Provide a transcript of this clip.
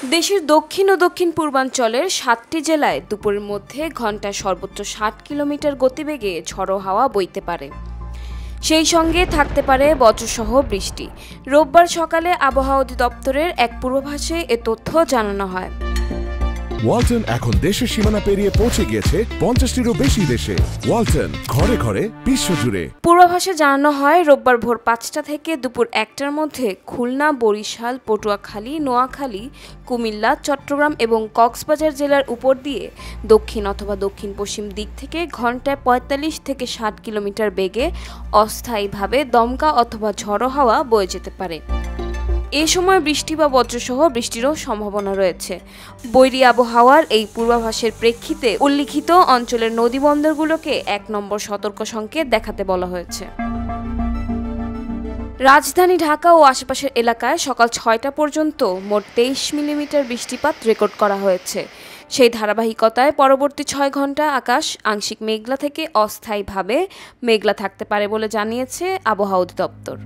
দেশের দক্ষিণ ও দক্ষিণ পূর্বাঞ্চলের ৭টি জেলায় দুপুরের মধ্যে ঘন্টায় সর্বোচ্চ ৬০ কিলোমিটার গতিবেগে ঝড়ো হাওয়া বইতে পারে। সেই সঙ্গে থাকতে পারে বজ্রসহ বৃষ্টি। রোববার সকালে আবহাওয়া অধিদপ্তরের এক পূর্বাভাসে এ তথ্য জানানো হয়। ওয়ালটন এখন দেশের সীমানা পেরিয়ে পৌঁছে গিয়েছে ৫০টিরও বেশি দেশে। ওয়ালটন, ঘরে ঘরে বিশ্বজুড়ে। পূর্বাভাসে জানানো হয়, রোববার ভোর ৫টা থেকে দুপুর ১টার মধ্যে খুলনা, বরিশাল, পটুয়াখালী, নোয়াখালী, কুমিল্লা, চট্টগ্রাম এবং কক্সবাজার জেলার উপর দিয়ে দক্ষিণ অথবা দক্ষিণ পশ্চিম দিক থেকে ঘন্টায় ৪৫ থেকে ৬০ কিলোমিটার বেগে অস্থায়ীভাবে দমকা অথবা ঝড়ো হাওয়া বয়ে যেতে পারে। এ সময় বৃষ্টি বা বজ্রসহ বৃষ্টিরও সম্ভাবনা রয়েছে। বৈরী আবহাওয়ার এই পূর্বাভাসের প্রেক্ষিতে উল্লিখিত অঞ্চলের নদীবন্দরগুলোকে ১ নম্বর সতর্ক সংকেত দেখাতে বলা হয়েছে। রাজধানী ঢাকা ও আশেপাশের এলাকায় সকাল ৬টা পর্যন্ত মোট ২৩ মিলিমিটার বৃষ্টিপাত রেকর্ড করা হয়েছে। সেই ধারাবাহিকতায় পরবর্তী ৬ ঘন্টা আকাশ আংশিক মেঘলা থেকে অস্থায়ীভাবে মেঘলা থাকতে পারে বলে জানিয়েছে আবহাওয়া অধিদপ্তর।